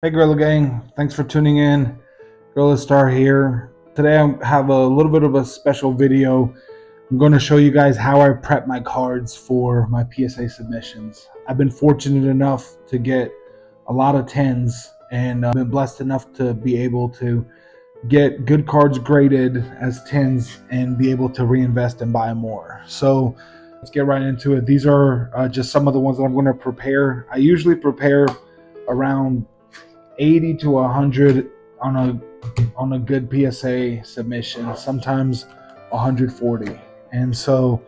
Hey Gorilla Gang, thanks for tuning in. Gorilla Star here. Today I have a little bit of a special video. I'm going to show you guys how I prep my cards for my PSA submissions. I've been fortunate enough to get a lot of 10s and I've been blessed enough to be able to get good cards graded as 10s and be able to reinvest and buy more. So let's get right into it. These are just some of the ones that I'm going to prepare. I usually prepare around 80 to 100 on a good PSA submission, sometimes 140. And so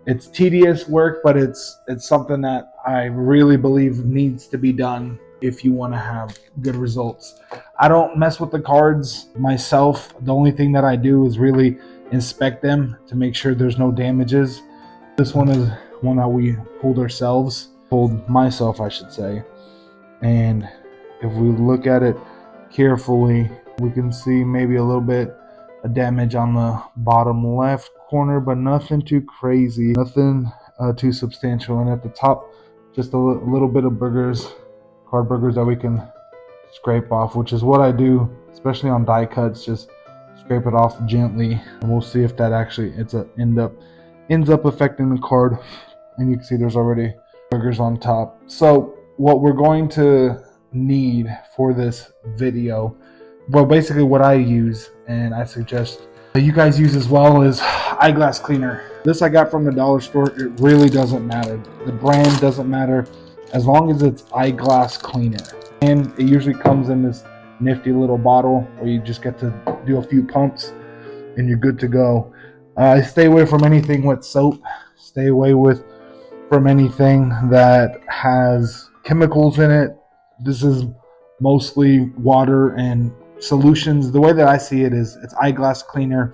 it's tedious work, but it's something that I really believe needs to be done if you want to have good results. I don't mess with the cards myself. The only thing that I do is really inspect them to make sure there's no damages. This one is one that we pulled myself, I should say. And if we look at it carefully, we can see maybe a little bit of damage on the bottom left corner, but nothing too crazy, nothing too substantial. And at the top, just a little bit of boogers, card boogers that we can scrape off, which is what I do, especially on die cuts. Just scrape it off gently, and we'll see if that actually ends up affecting the card. And you can see there's already boogers on top. So what we're going to need for this video, well, basically what I use and I suggest you guys use as well, is eyeglass cleaner. This I got from the dollar store. It really doesn't matter, the brand doesn't matter, as long as it's eyeglass cleaner. And it usually comes in this nifty little bottle where you just get to do a few pumps and you're good to go. Stay away from anything with soap. Stay away from anything that has chemicals in it. This is mostly water and solutions. The way that I see it is it's eyeglass cleaner.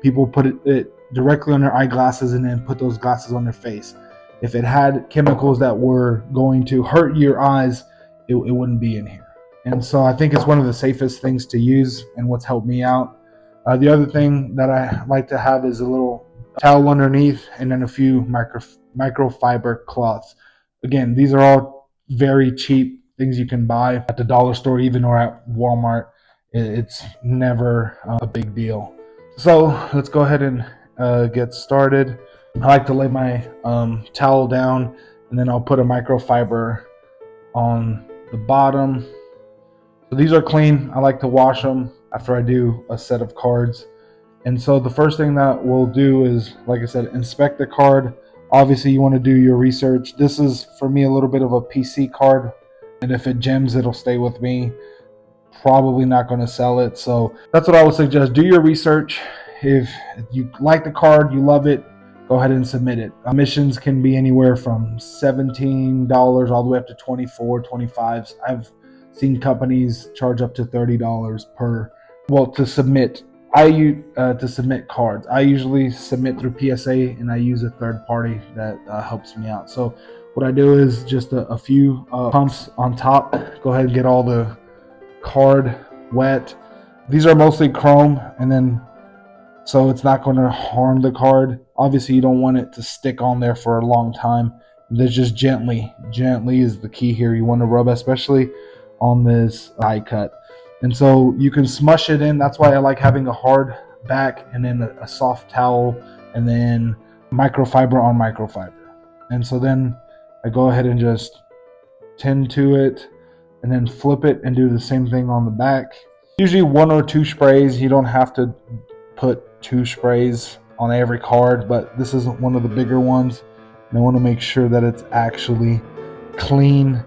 People put it directly on their eyeglasses and then put those glasses on their face. If it had chemicals that were going to hurt your eyes, it wouldn't be in here. And so I think it's one of the safest things to use and what's helped me out. The other thing that I like to have is a little towel underneath and then a few microfiber cloths. Again, these are all very cheap things you can buy at the dollar store, even, or at Walmart. It's never a big deal. So let's go ahead and get started. I like to lay my towel down, and then I'll put a microfiber on the bottom. So these are clean. I like to wash them after I do a set of cards. And so the first thing that we'll do is, like I said, inspect the card. Obviously, you want to do your research. This is, for me, a little bit of a PC card. And if it gems, it'll stay with me. Probably not going to sell it. So that's what I would suggest. Do your research. If you like the card, you love it, go ahead and submit it. Submissions can be anywhere from $17 all the way up to $24, $25. I've seen companies charge up to $30 to submit. To submit cards. I usually submit through PSA, and I use a third party that helps me out. So what I do is just a few pumps on top. Go ahead and get all the card wet. These are mostly chrome, and then so it's not going to harm the card. Obviously, you don't want it to stick on there for a long time. There's just gently is the key here. You want to rub, especially on this die cut. And so you can smush it in. That's why I like having a hard back and then a soft towel and then microfiber on microfiber. And so then I go ahead and just tend to it and then flip it and do the same thing on the back. Usually 1 or 2 sprays. You don't have to put 2 sprays on every card, but this is one of the bigger ones. And I want to make sure that it's actually clean.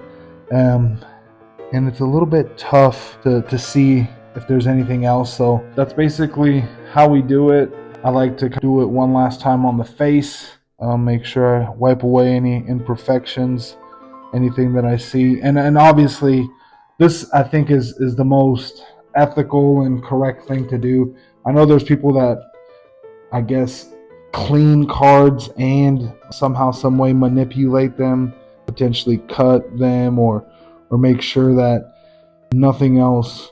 And it's a little bit tough to see if there's anything else. So that's basically how we do it. I like to do it one last time on the face. Make sure I wipe away any imperfections, anything that I see. And obviously, this I think is the most ethical and correct thing to do. I know there's people that, I guess, clean cards and somehow, some way manipulate them, potentially cut them or make sure that nothing else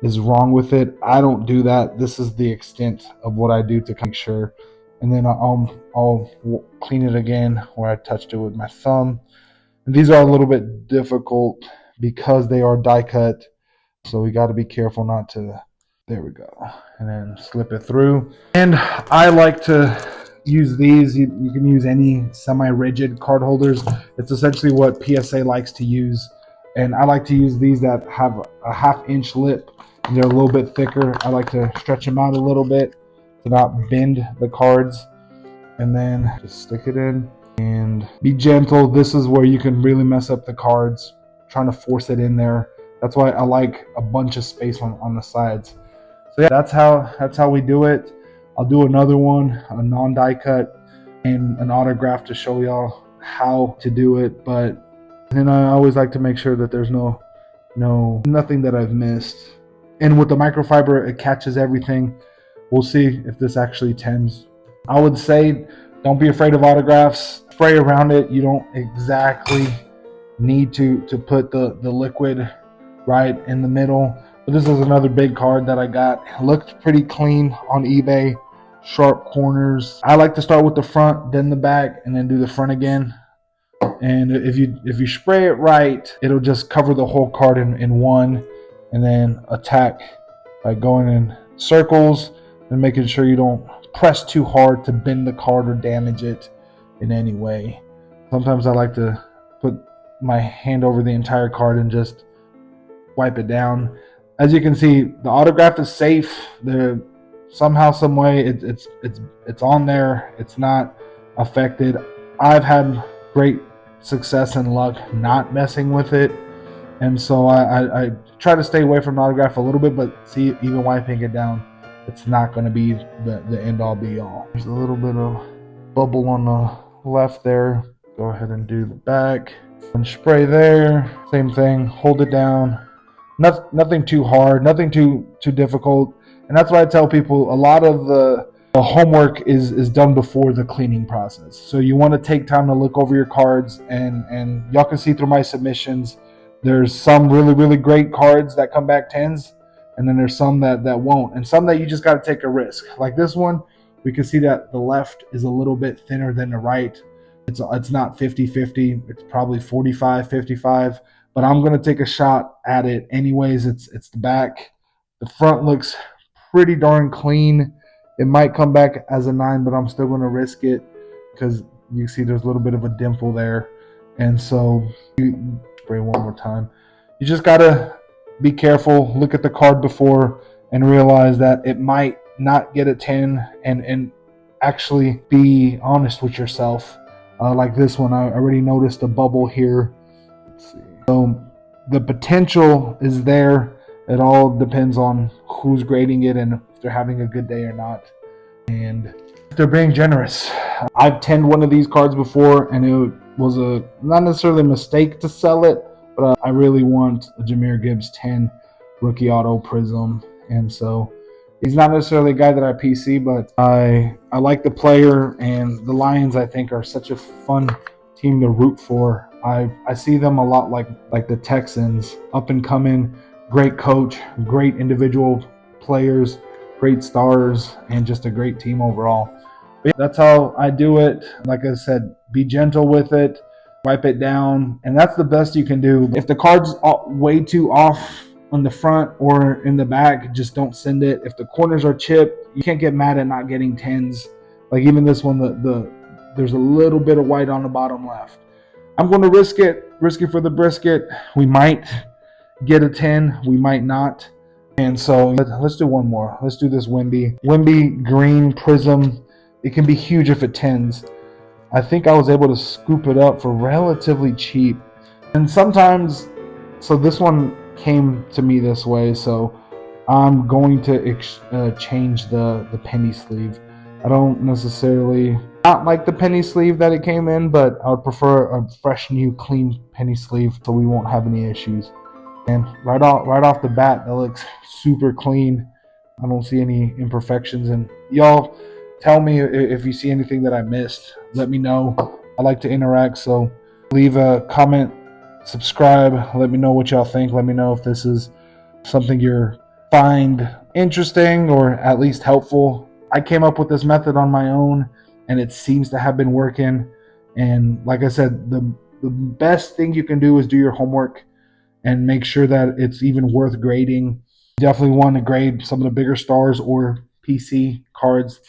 is wrong with it. I don't do that. This is the extent of what I do to make sure. And then I'll clean it again where I touched it with my thumb. And these are a little bit difficult because they are die cut. So we got to be careful not to. There we go. And then slip it through. And I like to use these. You can use any semi-rigid card holders. It's essentially what PSA likes to use. And I like to use these that have a 1/2 inch lip. And they're a little bit thicker. I like to stretch them out a little bit to not bend the cards. And then just stick it in and be gentle. This is where you can really mess up the cards, trying to force it in there. That's why I like a bunch of space on the sides. So yeah, that's how we do it. I'll do another one, a non-die cut and an autograph to show y'all how to do it. But then I always like to make sure that there's nothing that I've missed. And with the microfiber, it catches everything. We'll see if this actually 10's. I would say don't be afraid of autographs. Spray around it. You don't exactly need to put the liquid right in the middle. But this is another big card that I got. It looked pretty clean on eBay. Sharp corners. I like to start with the front, then the back, and then do the front again. And if you spray it right, it'll just cover the whole card in one, and then attack by going in circles and making sure you don't press too hard to bend the card or damage it in any way. Sometimes I like to put my hand over the entire card and just wipe it down. As you can see, the autograph is safe. Somehow, some way, it's on there. It's not affected. I've had great success and luck not messing with it, and so I try to stay away from the autograph a little bit. But see, even wiping it down, it's not going to be the end all be all. There's a little bit of bubble on the left there. Go ahead and do the back and spray there. Same thing. Hold it down. Nothing too hard. Nothing too difficult. And that's why I tell people a lot of the homework is done before the cleaning process. So you want to take time to look over your cards, and y'all can see through my submissions. There's some really great cards that come back 10's, and then there's some that won't, and some that you just got to take a risk. Like this one, we can see that the left is a little bit thinner than the right. It's not 50-50. It's probably 45-55. But I'm gonna take a shot at it anyways. It's the back. The front looks pretty darn clean. It might come back as a 9, but I'm still gonna risk it because you see there's a little bit of a dimple there. And so you spray one more time. You just gotta be careful. Look at the card before and realize that it might not get a 10, and actually be honest with yourself. Like this one, I already noticed a bubble here. Let's see. So the potential is there. It all depends on who's grading it and if they're having a good day or not, and if they're being generous. I've 10'd one of these cards before, and it was not necessarily a mistake to sell it, but I really want a Jahmyr Gibbs 10 rookie auto prism, and so he's not necessarily a guy that I PC, but I like the player, and the Lions I think are such a fun team to root for. I see them a lot like the Texans, up and coming, great coach, great individual players, great stars, and just a great team overall. But yeah, that's how I do it. Like I said, be gentle with it, wipe it down, and that's the best you can do. If the card's way too off on the front or in the back, just don't send it. If the corners are chipped, you can't get mad at not getting 10's. Like even this one, there's a little bit of white on the bottom left. I'm going to risk it for the brisket. We might get a 10, we might not. And so let's do one more. Let's do this Wimby green prism. It can be huge if it 10's. I think I was able to scoop it up for relatively cheap. And sometimes, so this one came to me this way, so I'm going to change the penny sleeve. I don't necessarily not like the penny sleeve that it came in, but I would prefer a fresh, new, clean penny sleeve so we won't have any issues. And right off the bat, that looks super clean. I don't see any imperfections. And y'all tell me if you see anything that I missed. Let me know. I like to interact, so leave a comment, subscribe. Let me know what y'all think. Let me know if this is something you find interesting or at least helpful. I came up with this method on my own, and it seems to have been working. And like I said, the best thing you can do is do your homework and make sure that it's even worth grading. You definitely want to grade some of the bigger stars or PC cards,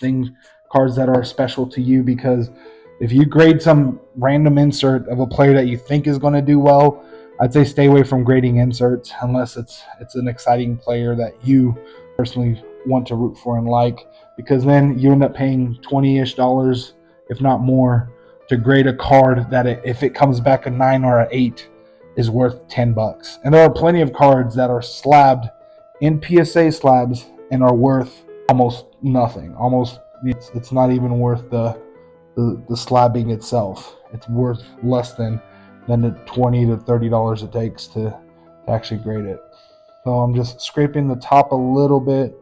cards that are special to you, because if you grade some random insert of a player that you think is going to do well, I'd say stay away from grading inserts unless it's an exciting player that you personally want to root for and like, because then you end up paying $20-ish, if not more, to grade a card that if it comes back a 9 or an 8 is worth $10. And there are plenty of cards that are slabbed in PSA slabs and are worth almost nothing. Almost it's not even worth the slabbing itself. It's worth less than the $20 to $30 it takes to actually grade it. So I'm just scraping the top a little bit.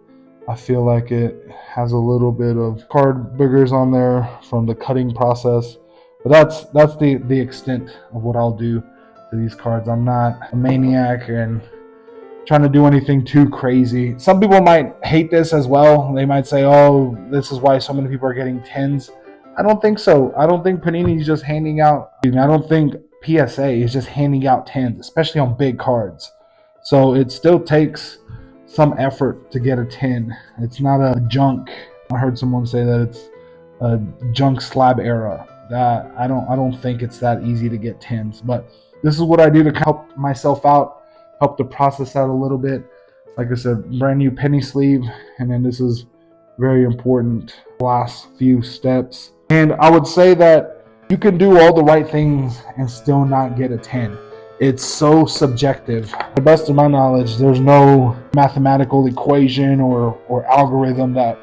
I feel like it has a little bit of card boogers on there from the cutting process, but that's the extent of what I'll do to these cards. I'm not a maniac and trying to do anything too crazy. Some people might hate this as well. They might say, oh, this is why so many people are getting 10s. I don't think so. I don't think Panini's just handing out, I don't think PSA is just handing out 10s, especially on big cards. So it still takes some effort to get a 10. It's not a junk. I heard someone say that it's a junk slab era. That I don't think it's that easy to get 10s, but this is what I do to help myself out, help the process out a little bit. Like I said, brand new penny sleeve, and then this is very important last few steps. And I would say that you can do all the right things and still not get a 10. It's so subjective. To the best of my knowledge, there's no mathematical equation or algorithm that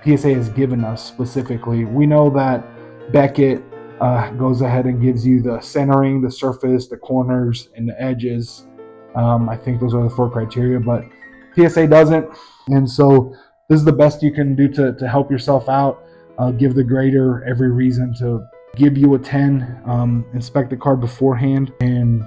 PSA has given us specifically. We know that Beckett goes ahead and gives you the centering, the surface, the corners, and the edges. I think those are the 4 criteria, but PSA doesn't. And so this is the best you can do to help yourself out. Give the grader every reason to give you a 10. Inspect the card beforehand and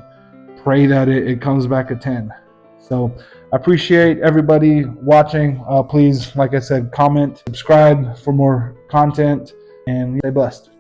pray that it comes back a 10. So I appreciate everybody watching. Please, like I said, comment, subscribe for more content, and stay blessed.